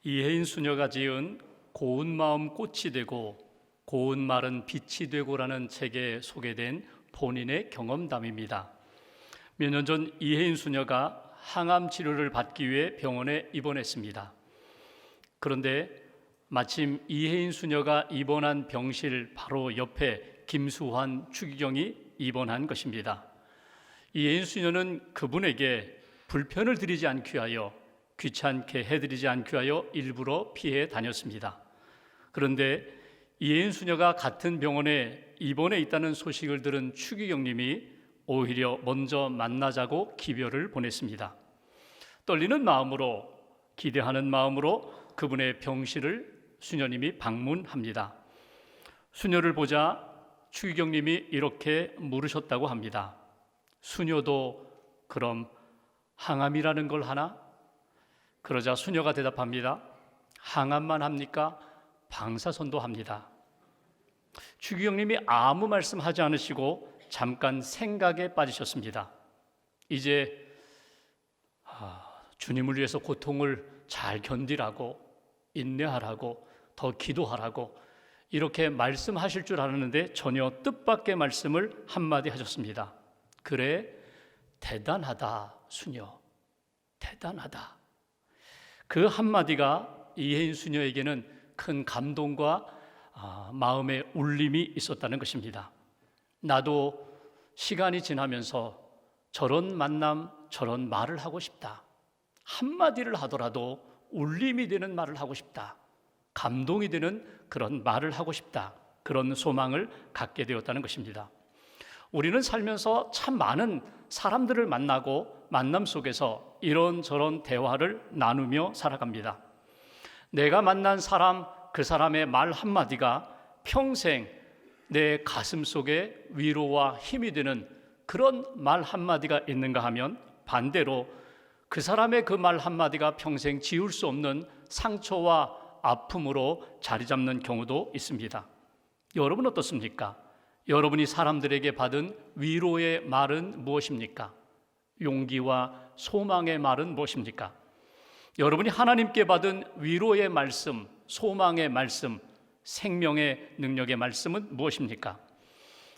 이혜인 수녀가 지은 고운 마음 꽃이 되고 고운 말은 빛이 되고라는 책에 소개된 본인의 경험담입니다. 몇 년 전 이혜인 수녀가 항암 치료를 받기 위해 병원에 입원했습니다. 그런데 마침 이혜인 수녀가 입원한 병실 바로 옆에 김수환 추기경이 입원한 것입니다. 이혜인 수녀는 그분에게 불편을 드리지 않기 위하여, 귀찮게 해드리지 않기 위하여 일부러 피해 다녔습니다. 그런데 이혜인 수녀가 같은 병원에 입원해 있다는 소식을 들은 추기경님이 오히려 먼저 만나자고 기별을 보냈습니다. 떨리는 마음으로, 기대하는 마음으로 그분의 병실을 수녀님이 방문합니다. 수녀를 보자 추기경님이 이렇게 물으셨다고 합니다. 수녀도 그럼 항암이라는 걸 하나? 그러자 수녀가 대답합니다. 항암만 합니까? 방사선도 합니다. 추기경님이 아무 말씀하지 않으시고 잠깐 생각에 빠지셨습니다. 이제 주님을 위해서 고통을 잘 견디라고, 인내하라고, 더 기도하라고 이렇게 말씀하실 줄 알았는데 전혀 뜻밖의 말씀을 한마디 하셨습니다. 그래, 대단하다 수녀, 대단하다. 그 한마디가 이혜인 수녀에게는 큰 감동과 마음의 울림이 있었다는 것입니다. 나도 시간이 지나면서 저런 만남, 저런 말을 하고 싶다. 한마디를 하더라도 울림이 되는 말을 하고 싶다. 감동이 되는 그런 말을 하고 싶다. 그런 소망을 갖게 되었다는 것입니다. 우리는 살면서 참 많은 사람들을 만나고 만남 속에서 이런저런 대화를 나누며 살아갑니다. 내가 만난 사람, 그 사람의 말 한마디가 평생 내 가슴 속에 위로와 힘이 되는 그런 말 한마디가 있는가 하면 반대로 그 사람의 그 말 한마디가 평생 지울 수 없는 상처와 아픔으로 자리 잡는 경우도 있습니다. 여러분 어떻습니까? 여러분이 사람들에게 받은 위로의 말은 무엇입니까? 용기와 소망의 말은 무엇입니까? 여러분이 하나님께 받은 위로의 말씀, 소망의 말씀, 생명의 능력의 말씀은 무엇입니까?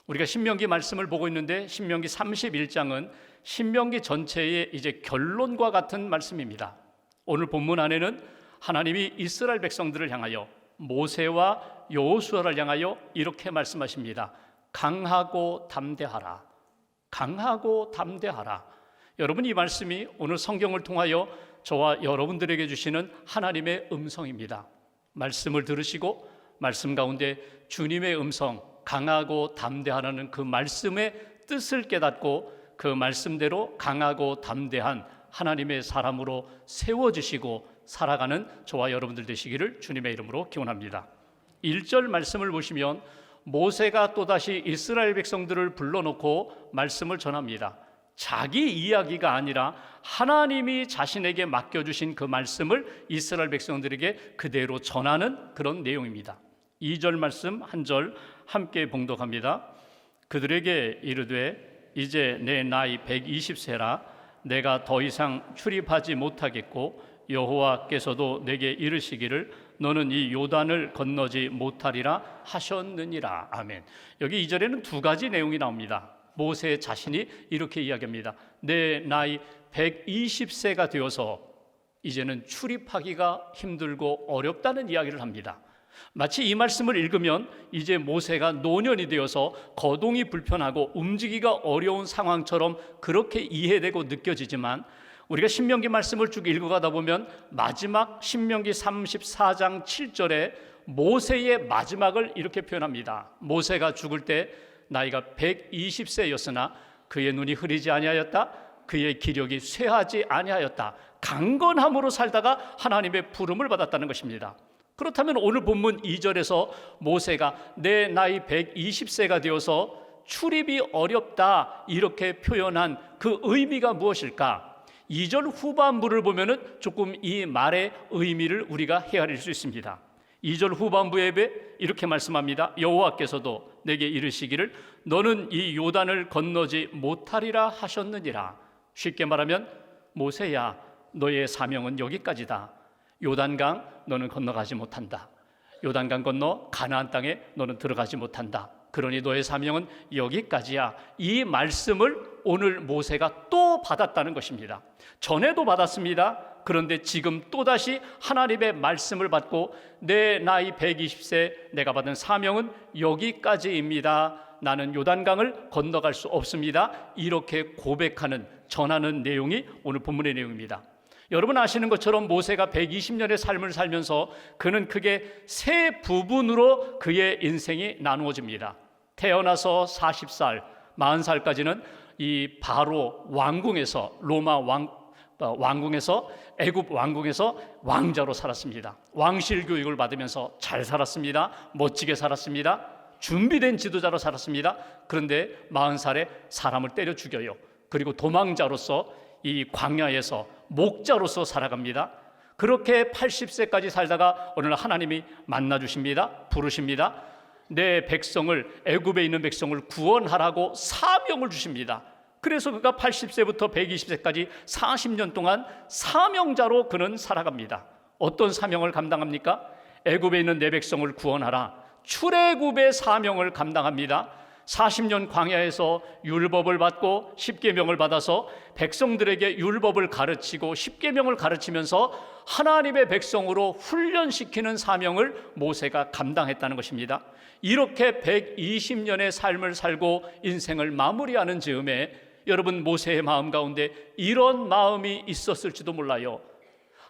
우리가 신명기 말씀을 보고 있는데 신명기 31장은 신명기 전체의 이제 결론과 같은 말씀입니다. 오늘 본문 안에는 하나님이 이스라엘 백성들을 향하여 모세와 여호수아를 향하여 이렇게 말씀하십니다. 강하고 담대하라. 강하고 담대하라. 여러분, 이 말씀이 오늘 성경을 통하여 저와 여러분들에게 주시는 하나님의 음성입니다. 말씀을 들으시고 말씀 가운데 주님의 음성, 강하고 담대하라는 그 말씀의 뜻을 깨닫고 그 말씀대로 강하고 담대한 하나님의 사람으로 세워지시고 살아가는 저와 여러분들 되시기를 주님의 이름으로 기원합니다. 1절 말씀을 보시면 모세가 또다시 이스라엘 백성들을 불러놓고 말씀을 전합니다. 자기 이야기가 아니라 하나님이 자신에게 맡겨주신 그 말씀을 이스라엘 백성들에게 그대로 전하는 그런 내용입니다. 2절 말씀 한 절 함께 봉독합니다. 그들에게 이르되 이제 내 나이 120세라 내가 더 이상 출입하지 못하겠고 여호와께서도 내게 이르시기를 너는 이 요단을 건너지 못하리라 하셨느니라. 아멘. 여기 2절에는 두 가지 내용이 나옵니다. 모세 자신이 이렇게 이야기합니다. 내 나이 120세가 되어서 이제는 출입하기가 힘들고 어렵다는 이야기를 합니다. 마치 이 말씀을 읽으면 이제 모세가 노년이 되어서 거동이 불편하고 움직이기가 어려운 상황처럼 그렇게 이해되고 느껴지지만 우리가 신명기 말씀을 쭉 읽어가다 보면 마지막 신명기 34장 7절에 모세의 마지막을 이렇게 표현합니다. 모세가 죽을 때 나이가 120세였으나 그의 눈이 흐리지 아니하였다. 그의 기력이 쇠하지 아니하였다. 강건함으로 살다가 하나님의 부름을 받았다는 것입니다. 그렇다면 오늘 본문 2절에서 모세가 내 나이 120세가 되어서 출입이 어렵다 이렇게 표현한 그 의미가 무엇일까? 2절 후반부를 보면은 조금 이 말의 의미를 우리가 헤아릴 수 있습니다. 2절 후반부에 이렇게 말씀합니다. 여호와께서도 내게 이르시기를 너는 이 요단을 건너지 못하리라 하셨느니라. 쉽게 말하면 모세야, 너의 사명은 여기까지다. 요단강 너는 건너가지 못한다. 요단강 건너 가나안 땅에 너는 들어가지 못한다. 그러니 너의 사명은 여기까지야. 이 말씀을 오늘 모세가 또 받았다는 것입니다. 전에도 받았습니다. 그런데 지금 또다시 하나님의 말씀을 받고 내 나이 120세 내가 받은 사명은 여기까지입니다. 나는 요단강을 건너갈 수 없습니다. 이렇게 고백하는, 전하는 내용이 오늘 본문의 내용입니다. 여러분 아시는 것처럼 모세가 120년의 삶을 살면서 그는 크게 세 부분으로 그의 인생이 나누어집니다. 태어나서 40살, 40살까지는 이 바로 왕궁에서, 로마 왕궁에서, 애굽 왕궁에서 왕자로 살았습니다. 왕실 교육을 받으면서 잘 살았습니다. 멋지게 살았습니다. 준비된 지도자로 살았습니다. 그런데 40살에 사람을 때려 죽여요. 그리고 도망자로서 이 광야에서 목자로서 살아갑니다. 그렇게 80세까지 살다가 어느 날 하나님이 만나 주십니다. 부르십니다. 내 백성을, 애굽에 있는 백성을 구원하라고 사명을 주십니다. 그래서 그가 80세부터 120세까지 40년 동안 사명자로 그는 살아갑니다. 어떤 사명을 감당합니까? 애굽에 있는 내 백성을 구원하라. 출애굽의 사명을 감당합니다. 40년 광야에서 율법을 받고 십계명을 받아서 백성들에게 율법을 가르치고 십계명을 가르치면서 하나님의 백성으로 훈련시키는 사명을 모세가 감당했다는 것입니다. 이렇게 120년의 삶을 살고 인생을 마무리하는 즈음에 여러분 모세의 마음 가운데 이런 마음이 있었을지도 몰라요.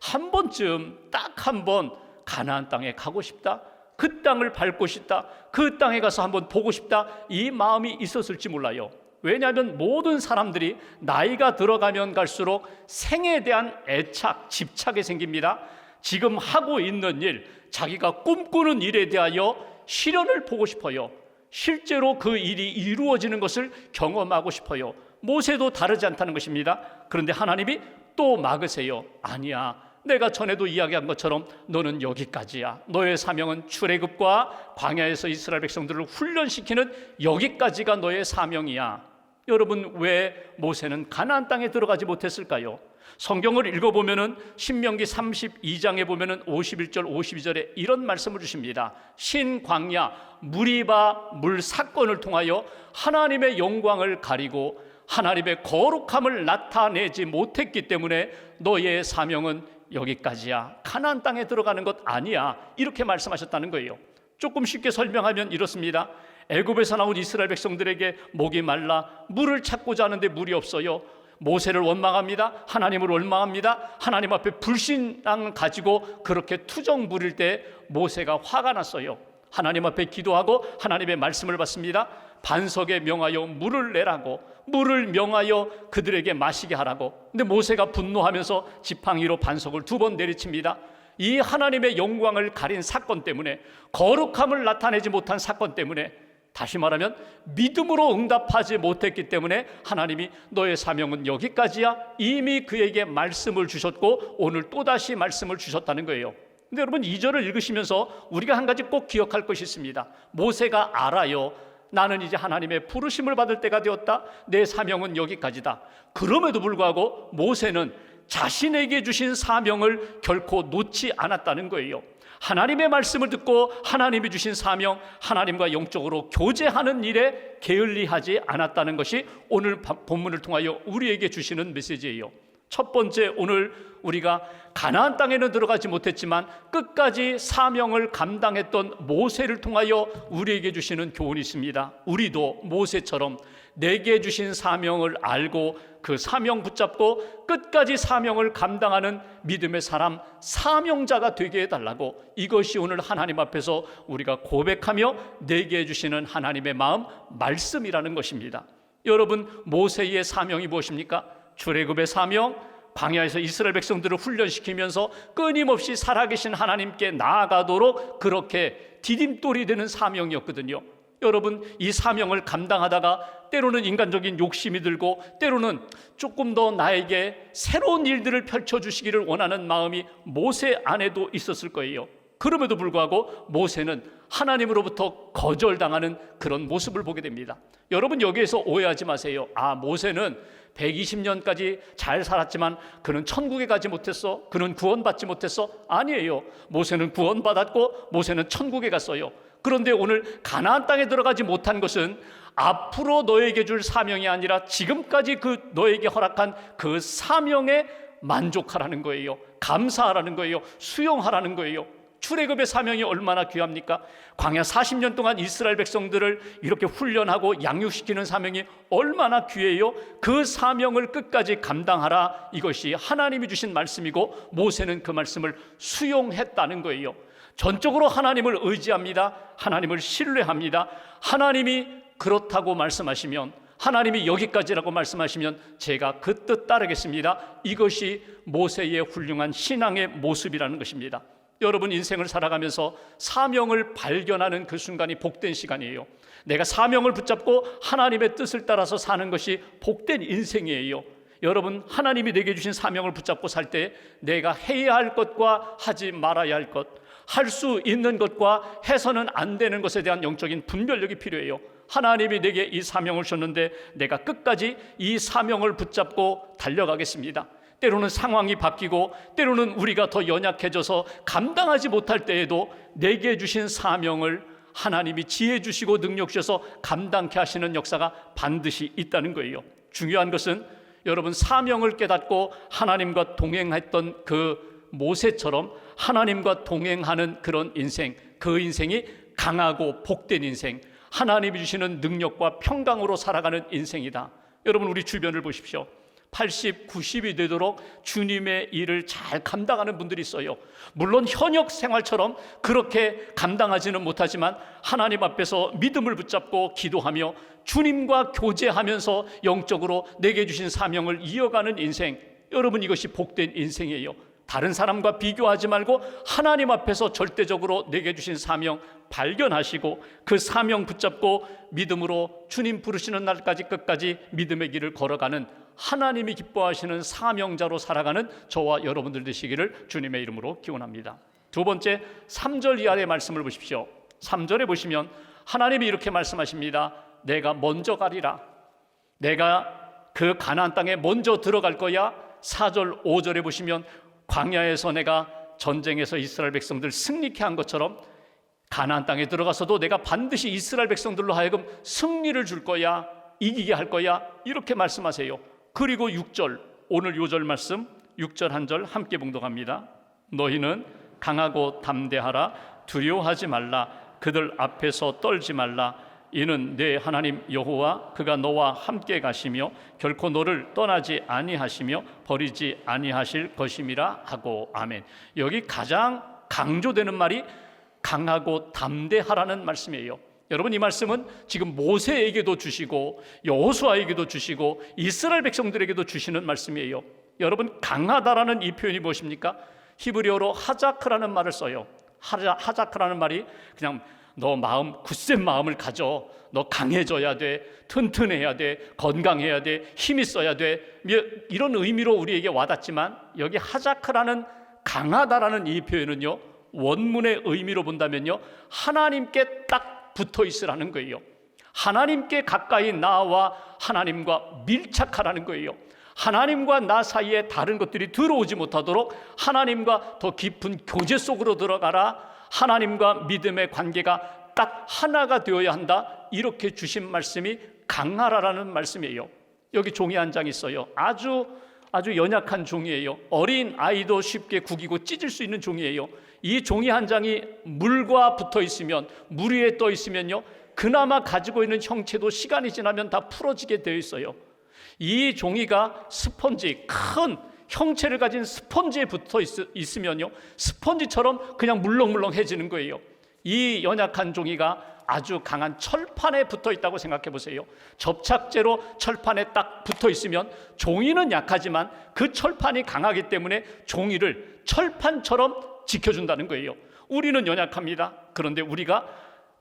한 번쯤, 딱 한 번 가나안 땅에 가고 싶다. 그 땅을 밟고 싶다. 그 땅에 가서 한번 보고 싶다. 이 마음이 있었을지 몰라요. 왜냐하면 모든 사람들이 나이가 들어가면 갈수록 생에 대한 애착, 집착이 생깁니다. 지금 하고 있는 일, 자기가 꿈꾸는 일에 대하여 실현을 보고 싶어요. 실제로 그 일이 이루어지는 것을 경험하고 싶어요. 모세도 다르지 않다는 것입니다. 그런데 하나님이 또 막으세요. 아니야. 내가 전에도 이야기한 것처럼 너는 여기까지야. 너의 사명은 출애굽과 광야에서 이스라엘 백성들을 훈련시키는 여기까지가 너의 사명이야. 여러분 왜 모세는 가나안 땅에 들어가지 못했을까요? 성경을 읽어보면은 신명기 32장에 보면은 51절 52절에 이런 말씀을 주십니다. 신광야 무리바 물 사건을 통하여 하나님의 영광을 가리고 하나님의 거룩함을 나타내지 못했기 때문에 너의 사명은 여기까지야. 가나안 땅에 들어가는 것 아니야. 이렇게 말씀하셨다는 거예요. 조금 쉽게 설명하면 이렇습니다. 애굽에서 나온 이스라엘 백성들에게 목이 말라 물을 찾고자 하는데 물이 없어요. 모세를 원망합니다. 하나님을 원망합니다. 하나님 앞에 불신앙을 가지고 그렇게 투정 부릴 때 모세가 화가 났어요. 하나님 앞에 기도하고 하나님의 말씀을 받습니다. 반석에 명하여 물을 내라고, 물을 명하여 그들에게 마시게 하라고. 근데 모세가 분노하면서 지팡이로 반석을 2번 내리칩니다. 이 하나님의 영광을 가린 사건 때문에, 거룩함을 나타내지 못한 사건 때문에, 다시 말하면 믿음으로 응답하지 못했기 때문에 하나님이 너의 사명은 여기까지야. 이미 그에게 말씀을 주셨고 오늘 또다시 말씀을 주셨다는 거예요. 근데 여러분 2절을 읽으시면서 우리가 한 가지 꼭 기억할 것이 있습니다. 모세가 알아요. 나는 이제 하나님의 부르심을 받을 때가 되었다. 내 사명은 여기까지다. 그럼에도 불구하고 모세는 자신에게 주신 사명을 결코 놓지 않았다는 거예요. 하나님의 말씀을 듣고 하나님이 주신 사명, 하나님과 영적으로 교제하는 일에 게을리하지 않았다는 것이 오늘 본문을 통하여 우리에게 주시는 메시지예요. 첫 번째, 오늘 우리가 가나안 땅에는 들어가지 못했지만 끝까지 사명을 감당했던 모세를 통하여 우리에게 주시는 교훈이 있습니다. 우리도 모세처럼 내게 주신 사명을 알고 그 사명 붙잡고 끝까지 사명을 감당하는 믿음의 사람, 사명자가 되게 해달라고, 이것이 오늘 하나님 앞에서 우리가 고백하며 내게 주시는 하나님의 마음, 말씀이라는 것입니다. 여러분, 모세의 사명이 무엇입니까? 출애굽의 사명, 광야에서 이스라엘 백성들을 훈련시키면서 끊임없이 살아계신 하나님께 나아가도록 그렇게 디딤돌이 되는 사명이었거든요. 여러분, 이 사명을 감당하다가 때로는 인간적인 욕심이 들고 때로는 조금 더 나에게 새로운 일들을 펼쳐주시기를 원하는 마음이 모세 안에도 있었을 거예요. 그럼에도 불구하고 모세는 하나님으로부터 거절당하는 그런 모습을 보게 됩니다. 여러분, 여기에서 오해하지 마세요. 모세는 120년까지 잘 살았지만 그는 천국에 가지 못했어, 그는 구원받지 못했어. 아니에요. 모세는 구원받았고 모세는 천국에 갔어요. 그런데 오늘 가나안 땅에 들어가지 못한 것은 앞으로 너에게 줄 사명이 아니라 지금까지 너에게 허락한 그 사명에 만족하라는 거예요. 감사하라는 거예요. 수용하라는 거예요. 출애굽의 사명이 얼마나 귀합니까? 광야 40년 동안 이스라엘 백성들을 이렇게 훈련하고 양육시키는 사명이 얼마나 귀해요. 그 사명을 끝까지 감당하라. 이것이 하나님이 주신 말씀이고 모세는 그 말씀을 수용했다는 거예요. 전적으로 하나님을 의지합니다. 하나님을 신뢰합니다. 하나님이 그렇다고 말씀하시면, 하나님이 여기까지라고 말씀하시면 제가 그 뜻 따르겠습니다. 이것이 모세의 훌륭한 신앙의 모습이라는 것입니다. 여러분, 인생을 살아가면서 사명을 발견하는 그 순간이 복된 시간이에요. 내가 사명을 붙잡고 하나님의 뜻을 따라서 사는 것이 복된 인생이에요. 여러분, 하나님이 내게 주신 사명을 붙잡고 살 때 내가 해야 할 것과 하지 말아야 할 것, 할 수 있는 것과 해서는 안 되는 것에 대한 영적인 분별력이 필요해요. 하나님이 내게 이 사명을 줬는데 내가 끝까지 이 사명을 붙잡고 달려가겠습니다. 때로는 상황이 바뀌고 때로는 우리가 더 연약해져서 감당하지 못할 때에도 내게 주신 사명을 하나님이 지혜 주시고 능력 주셔서 감당케 하시는 역사가 반드시 있다는 거예요. 중요한 것은 여러분, 사명을 깨닫고 하나님과 동행했던 그 모세처럼 하나님과 동행하는 그런 인생, 그 인생이 강하고 복된 인생, 하나님이 주시는 능력과 평강으로 살아가는 인생이다. 여러분, 우리 주변을 보십시오. 80, 90이 되도록 주님의 일을 잘 감당하는 분들이 있어요. 물론 현역 생활처럼 그렇게 감당하지는 못하지만 하나님 앞에서 믿음을 붙잡고 기도하며 주님과 교제하면서 영적으로 내게 주신 사명을 이어가는 인생, 여러분, 이것이 복된 인생이에요. 다른 사람과 비교하지 말고 하나님 앞에서 절대적으로 내게 주신 사명 발견하시고 그 사명 붙잡고 믿음으로 주님 부르시는 날까지 끝까지 믿음의 길을 걸어가는, 하나님이 기뻐하시는 사명자로 살아가는 저와 여러분들 되시기를 주님의 이름으로 기원합니다. 두 번째, 3절 이하의 말씀을 보십시오. 3절에 보시면 하나님이 이렇게 말씀하십니다. 내가 먼저 가리라. 내가 그 가나안 땅에 먼저 들어갈 거야. 4절, 5절에 보시면 광야에서 내가 전쟁에서 이스라엘 백성들 승리케 한 것처럼 가나안 땅에 들어가서도 내가 반드시 이스라엘 백성들로 하여금 승리를 줄 거야, 이기게 할 거야, 이렇게 말씀하세요. 그리고 6절, 오늘 요절 말씀 6절 한 절 함께 봉독합니다. 너희는 강하고 담대하라. 두려워하지 말라. 그들 앞에서 떨지 말라. 이는 내 하나님 여호와 그가 너와 함께 가시며 결코 너를 떠나지 아니하시며 버리지 아니하실 것임이라 하고. 아멘. 여기 가장 강조되는 말이 강하고 담대하라는 말씀이에요. 여러분, 이 말씀은 지금 모세에게도 주시고 여호수아에게도 주시고 이스라엘 백성들에게도 주시는 말씀이에요. 여러분, 강하다라는 이 표현이 무엇입니까? 히브리어로 하자크라는 말을 써요. 하자크라는 말이 그냥 너 굳센 마음을 가져, 너 강해져야 돼, 튼튼해야 돼, 건강해야 돼, 힘이 있어야 돼, 이런 의미로 우리에게 와닿지만 여기 하자크라는 강하다라는 이 표현은요, 원문의 의미로 본다면요, 하나님께 딱 붙어 있으라는 거예요. 하나님께 가까이 나와 하나님과 밀착하라는 거예요. 하나님과 나 사이에 다른 것들이 들어오지 못하도록 하나님과 더 깊은 교제 속으로 들어가라. 하나님과 믿음의 관계가 딱 하나가 되어야 한다. 이렇게 주신 말씀이 강하라라는 말씀이에요. 여기 종이 한 장 있어요. 아주 연약한 종이에요. 어린 아이도 쉽게 구기고 찢을 수 있는 종이에요. 이 종이 한 장이 물과 붙어 있으면, 물 위에 떠 있으면요, 그나마 가지고 있는 형체도 시간이 지나면 다 풀어지게 되어 있어요. 이 종이가 스펀지, 큰 형체를 가진 스펀지에 붙어 있으면요, 스펀지처럼 그냥 물렁물렁해지는 거예요. 이 연약한 종이가 아주 강한 철판에 붙어 있다고 생각해 보세요. 접착제로 철판에 딱 붙어 있으면 종이는 약하지만 그 철판이 강하기 때문에 종이를 철판처럼 지켜준다는 거예요. 우리는 연약합니다. 그런데 우리가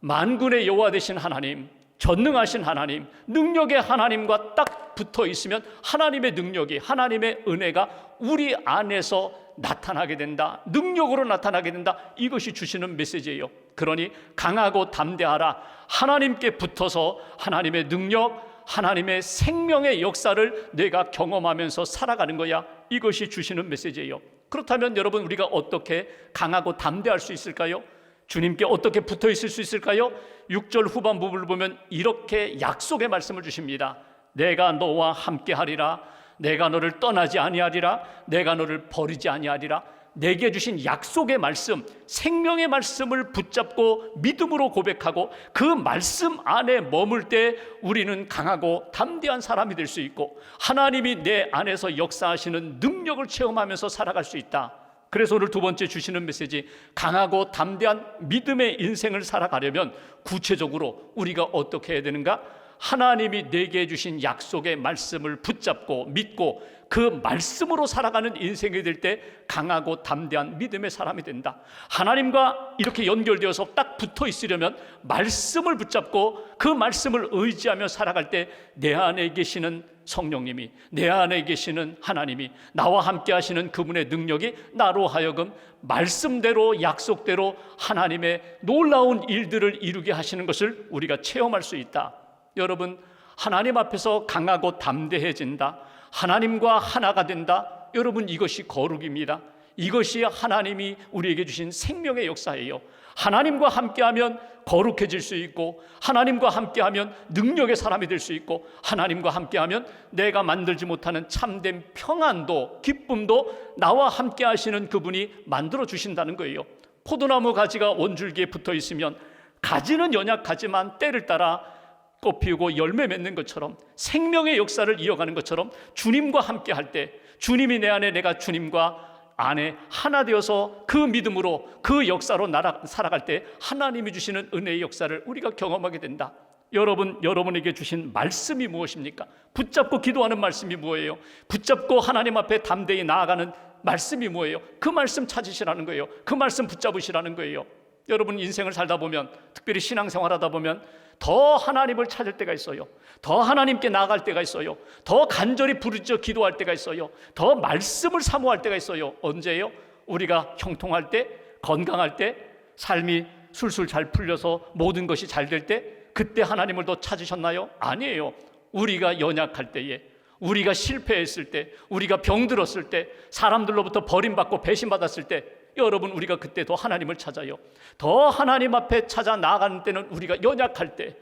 만군의 여호와 되신 하나님, 전능하신 하나님, 능력의 하나님과 딱 붙어 있으면 하나님의 능력이, 하나님의 은혜가 우리 안에서 나타나게 된다. 능력으로 나타나게 된다. 이것이 주시는 메시지예요. 그러니 강하고 담대하라. 하나님께 붙어서 하나님의 능력, 하나님의 생명의 역사를 내가 경험하면서 살아가는 거야. 이것이 주시는 메시지예요. 그렇다면 여러분, 우리가 어떻게 강하고 담대할 수 있을까요? 주님께 어떻게 붙어 있을 수 있을까요? 6절 후반부를 보면 이렇게 약속의 말씀을 주십니다. 내가 너와 함께 하리라. 내가 너를 떠나지 아니하리라. 내가 너를 버리지 아니하리라. 내게 주신 약속의 말씀, 생명의 말씀을 붙잡고 믿음으로 고백하고 그 말씀 안에 머물 때 우리는 강하고 담대한 사람이 될 수 있고 하나님이 내 안에서 역사하시는 능력을 체험하면서 살아갈 수 있다. 그래서 오늘 두 번째 주시는 메시지, 강하고 담대한 믿음의 인생을 살아가려면 구체적으로 우리가 어떻게 해야 되는가? 하나님이 내게 주신 약속의 말씀을 붙잡고 믿고 그 말씀으로 살아가는 인생이 될 때 강하고 담대한 믿음의 사람이 된다. 하나님과 이렇게 연결되어서 딱 붙어 있으려면 말씀을 붙잡고 그 말씀을 의지하며 살아갈 때 내 안에 계시는 성령님이, 내 안에 계시는 하나님이, 나와 함께 하시는 그분의 능력이 나로 하여금 말씀대로 약속대로 하나님의 놀라운 일들을 이루게 하시는 것을 우리가 체험할 수 있다. 여러분, 하나님 앞에서 강하고 담대해진다, 하나님과 하나가 된다. 여러분, 이것이 거룩입니다. 이것이 하나님이 우리에게 주신 생명의 역사예요. 하나님과 함께하면 거룩해질 수 있고, 하나님과 함께하면 능력의 사람이 될 수 있고, 하나님과 함께하면 내가 만들지 못하는 참된 평안도 기쁨도 나와 함께 하시는 그분이 만들어 주신다는 거예요. 포도나무 가지가 원줄기에 붙어 있으면 가지는 연약하지만 때를 따라 꽃 피우고 열매 맺는 것처럼, 생명의 역사를 이어가는 것처럼 주님과 함께 할 때, 주님이 내 안에, 내가 주님과 안에 하나 되어서 그 믿음으로 그 역사로 살아갈 때 하나님이 주시는 은혜의 역사를 우리가 경험하게 된다. 여러분에게 주신 말씀이 무엇입니까? 붙잡고 기도하는 말씀이 뭐예요? 붙잡고 하나님 앞에 담대히 나아가는 말씀이 뭐예요? 그 말씀 찾으시라는 거예요. 그 말씀 붙잡으시라는 거예요. 여러분, 인생을 살다 보면, 특별히 신앙생활하다 보면 더 하나님을 찾을 때가 있어요. 더 하나님께 나아갈 때가 있어요. 더 간절히 부르짖어 기도할 때가 있어요. 더 말씀을 사모할 때가 있어요. 언제예요? 우리가 형통할 때, 건강할 때, 삶이 술술 잘 풀려서 모든 것이 잘 될 때, 그때 하나님을 더 찾으셨나요? 아니에요. 우리가 연약할 때에, 우리가 실패했을 때, 우리가 병들었을 때, 사람들로부터 버림받고 배신받았을 때, 여러분, 우리가 그때 더 하나님을 찾아요. 더 하나님 앞에 찾아 나아가는 때는 우리가 연약할 때,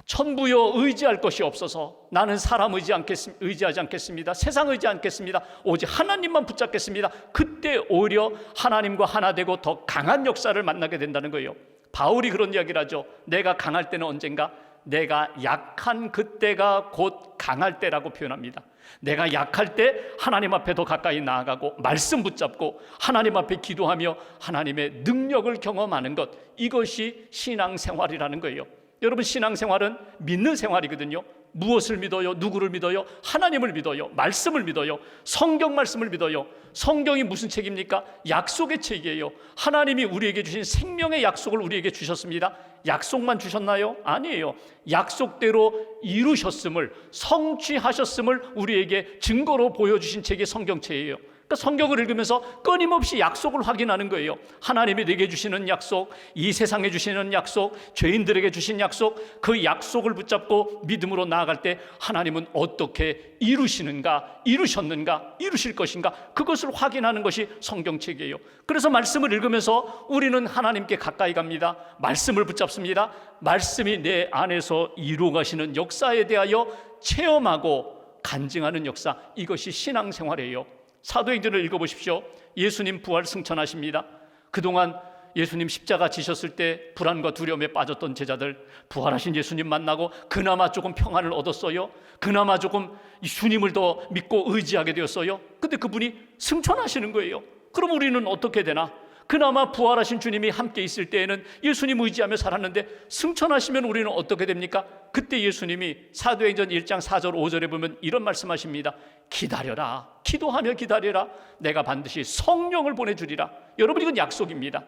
천부여 의지할 것이 없어서 나는 사람 의지하지 않겠습니다. 세상 의지하지 않겠습니다. 오직 하나님만 붙잡겠습니다. 그때 오히려 하나님과 하나 되고 더 강한 역사를 만나게 된다는 거예요. 바울이 그런 이야기를 하죠. 내가 강할 때는 언젠가? 내가 약한 그때가 곧 강할 때라고 표현합니다. 내가 약할 때 하나님 앞에 더 가까이 나아가고 말씀 붙잡고 하나님 앞에 기도하며 하나님의 능력을 경험하는 것, 이것이 신앙생활이라는 거예요. 여러분, 신앙생활은 믿는 생활이거든요. 무엇을 믿어요? 누구를 믿어요? 하나님을 믿어요. 말씀을 믿어요. 성경 말씀을 믿어요. 성경이 무슨 책입니까? 약속의 책이에요. 하나님이 우리에게 주신 생명의 약속을 우리에게 주셨습니다. 약속만 주셨나요? 아니에요. 약속대로 이루셨음을, 성취하셨음을 우리에게 증거로 보여주신 책이 성경책이에요. 그러니까 성경을 읽으면서 끊임없이 약속을 확인하는 거예요. 하나님이 내게 주시는 약속, 이 세상에 주시는 약속, 죄인들에게 주신 약속, 그 약속을 붙잡고 믿음으로 나아갈 때 하나님은 어떻게 이루시는가, 이루셨는가, 이루실 것인가, 그것을 확인하는 것이 성경책이에요. 그래서 말씀을 읽으면서 우리는 하나님께 가까이 갑니다. 말씀을 붙잡습니다. 말씀이 내 안에서 이루어 가시는 역사에 대하여 체험하고 간증하는 역사, 이것이 신앙생활이에요. 사도행전을 읽어보십시오. 예수님 부활 승천하십니다. 그동안 예수님 십자가 지셨을 때 불안과 두려움에 빠졌던 제자들, 부활하신 예수님 만나고 그나마 조금 평안을 얻었어요. 그나마 조금 주님을 더 믿고 의지하게 되었어요. 근데 그분이 승천하시는 거예요. 그럼 우리는 어떻게 되나? 그나마 부활하신 주님이 함께 있을 때에는 예수님 의지하며 살았는데 승천하시면 우리는 어떻게 됩니까? 그때 예수님이 사도행전 1장 4절 5절에 보면 이런 말씀하십니다. 기다려라, 기도하며 기다려라, 내가 반드시 성령을 보내주리라. 여러분, 이건 약속입니다.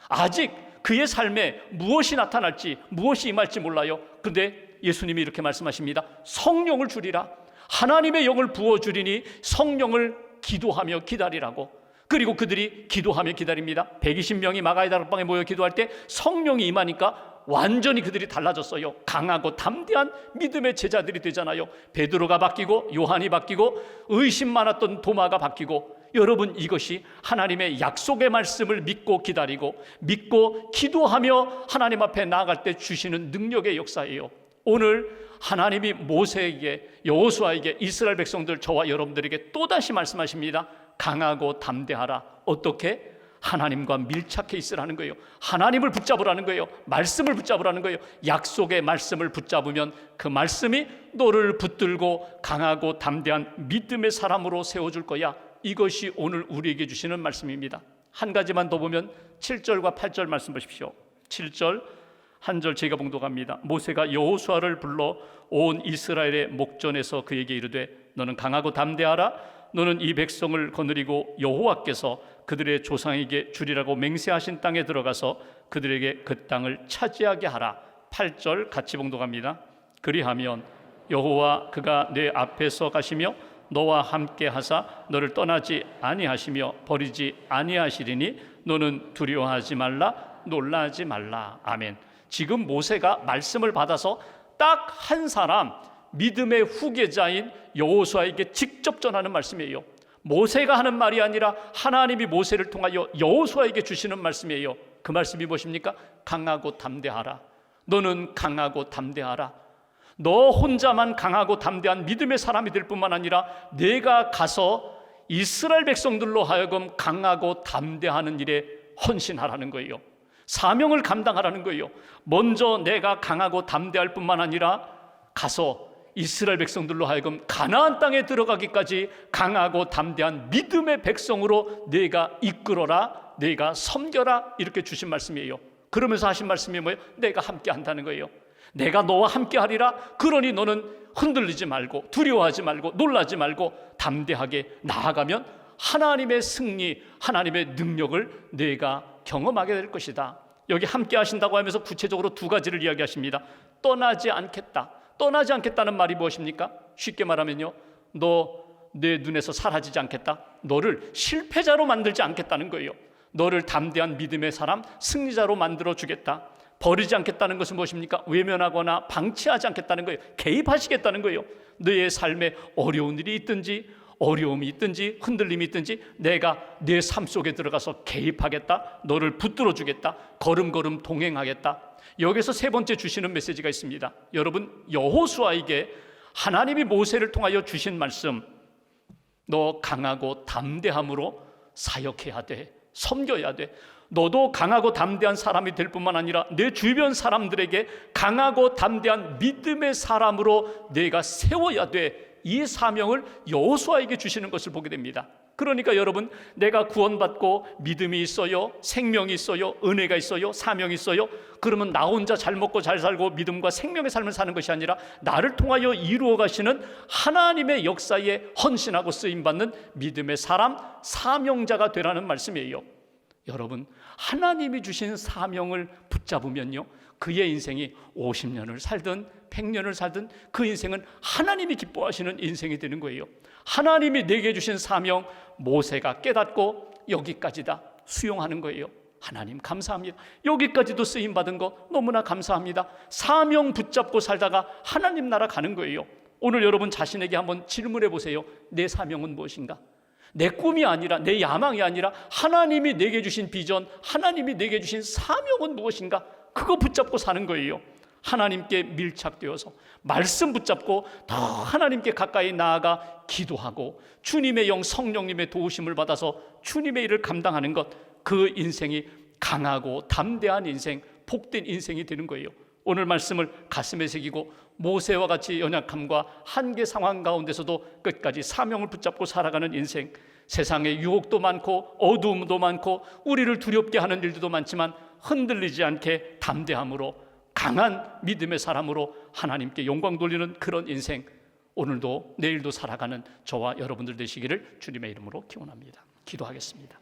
아직 그의 삶에 무엇이 나타날지, 무엇이 임할지 몰라요. 그런데 예수님이 이렇게 말씀하십니다. 성령을 주리라. 하나님의 영을 부어주리니 성령을 기도하며 기다리라고. 그리고 그들이 기도하며 기다립니다. 120명이 마가의 다락방에 모여 기도할 때 성령이 임하니까 완전히 그들이 달라졌어요. 강하고 담대한 믿음의 제자들이 되잖아요. 베드로가 바뀌고 요한이 바뀌고 의심 많았던 도마가 바뀌고, 여러분, 이것이 하나님의 약속의 말씀을 믿고 기다리고 믿고 기도하며 하나님 앞에 나아갈 때 주시는 능력의 역사예요. 오늘 하나님이 모세에게, 여호수아에게, 이스라엘 백성들, 저와 여러분들에게 또다시 말씀하십니다. 강하고 담대하라. 어떻게? 하나님과 밀착해 있으라는 거예요. 하나님을 붙잡으라는 거예요. 말씀을 붙잡으라는 거예요. 약속의 말씀을 붙잡으면 그 말씀이 너를 붙들고 강하고 담대한 믿음의 사람으로 세워줄 거야. 이것이 오늘 우리에게 주시는 말씀입니다. 한 가지만 더 보면 7절과 8절 말씀 보십시오. 7절 한 절 제가 봉독합니다. 모세가 여호수아를 불러 온 이스라엘의 목전에서 그에게 이르되 너는 강하고 담대하라. 너는 이 백성을 거느리고 여호와께서 그들의 조상에게 주리라고 맹세하신 땅에 들어가서 그들에게 그 땅을 차지하게 하라. 8절 같이 봉독합니다. 그리하면 여호와 그가 내 앞에서 가시며 너와 함께 하사 너를 떠나지 아니하시며 버리지 아니하시리니 너는 두려워하지 말라, 놀라지 말라. 아멘. 지금 모세가 말씀을 받아서 딱 한 사람, 믿음의 후계자인 여호수아에게 직접 전하는 말씀이에요. 모세가 하는 말이 아니라 하나님이 모세를 통하여 여호수아에게 주시는 말씀이에요. 그 말씀이 무엇입니까? 강하고 담대하라. 너는 강하고 담대하라. 너 혼자만 강하고 담대한 믿음의 사람이 될 뿐만 아니라 내가 가서 이스라엘 백성들로 하여금 강하고 담대하는 일에 헌신하라는 거예요. 사명을 감당하라는 거예요. 먼저 내가 강하고 담대할 뿐만 아니라 가서 이스라엘 백성들로 하여금 가나안 땅에 들어가기까지 강하고 담대한 믿음의 백성으로 내가 이끌어라, 내가 섬겨라, 이렇게 주신 말씀이에요. 그러면서 하신 말씀이 뭐예요? 내가 함께 한다는 거예요. 내가 너와 함께 하리라. 그러니 너는 흔들리지 말고 두려워하지 말고 놀라지 말고 담대하게 나아가면 하나님의 승리, 하나님의 능력을 내가 경험하게 될 것이다. 여기 함께 하신다고 하면서 구체적으로 두 가지를 이야기하십니다. 떠나지 않겠다. 떠나지 않겠다는 말이 무엇입니까? 쉽게 말하면요, 너 내 눈에서 사라지지 않겠다. 너를 실패자로 만들지 않겠다는 거예요. 너를 담대한 믿음의 사람, 승리자로 만들어 주겠다. 버리지 않겠다는 것은 무엇입니까? 외면하거나 방치하지 않겠다는 거예요. 개입하시겠다는 거예요. 너의 삶에 어려운 일이 있든지 어려움이 있든지 흔들림이 있든지 내가 내 삶 속에 들어가서 개입하겠다. 너를 붙들어 주겠다. 걸음걸음 동행하겠다. 여기서 세 번째 주시는 메시지가 있습니다. 여러분, 여호수아에게 하나님이 모세를 통하여 주신 말씀, 너 강하고 담대함으로 사역해야 돼. 섬겨야 돼. 너도 강하고 담대한 사람이 될 뿐만 아니라 내 주변 사람들에게 강하고 담대한 믿음의 사람으로 내가 세워야 돼. 이 사명을 여호수아에게 주시는 것을 보게 됩니다. 그러니까 여러분, 내가 구원받고 믿음이 있어요, 생명이 있어요, 은혜가 있어요, 사명이 있어요. 그러면 나 혼자 잘 먹고 잘 살고 믿음과 생명의 삶을 사는 것이 아니라 나를 통하여 이루어 가시는 하나님의 역사에 헌신하고 쓰임받는 믿음의 사람, 사명자가 되라는 말씀이에요. 여러분, 하나님이 주신 사명을 붙잡으면요, 그의 인생이 50년을 살든 100년을 살든 그 인생은 하나님이 기뻐하시는 인생이 되는 거예요. 하나님이 내게 주신 사명, 모세가 깨닫고 여기까지다 수용하는 거예요. 하나님 감사합니다. 여기까지도 쓰임받은 거 너무나 감사합니다. 사명 붙잡고 살다가 하나님 나라 가는 거예요. 오늘 여러분 자신에게 한번 질문해 보세요. 내 사명은 무엇인가? 내 꿈이 아니라, 내 야망이 아니라 하나님이 내게 주신 비전, 하나님이 내게 주신 사명은 무엇인가? 그거 붙잡고 사는 거예요. 하나님께 밀착되어서 말씀 붙잡고 더 하나님께 가까이 나아가 기도하고 주님의 영 성령님의 도우심을 받아서 주님의 일을 감당하는 것, 그 인생이 강하고 담대한 인생, 복된 인생이 되는 거예요. 오늘 말씀을 가슴에 새기고 모세와 같이 연약함과 한계 상황 가운데서도 끝까지 사명을 붙잡고 살아가는 인생, 세상에 유혹도 많고 어두움도 많고 우리를 두렵게 하는 일들도 많지만 흔들리지 않게 담대함으로 강한 믿음의 사람으로 하나님께 영광 돌리는 그런 인생, 오늘도 내일도 살아가는 저와 여러분들 되시기를 주님의 이름으로 기원합니다. 기도하겠습니다.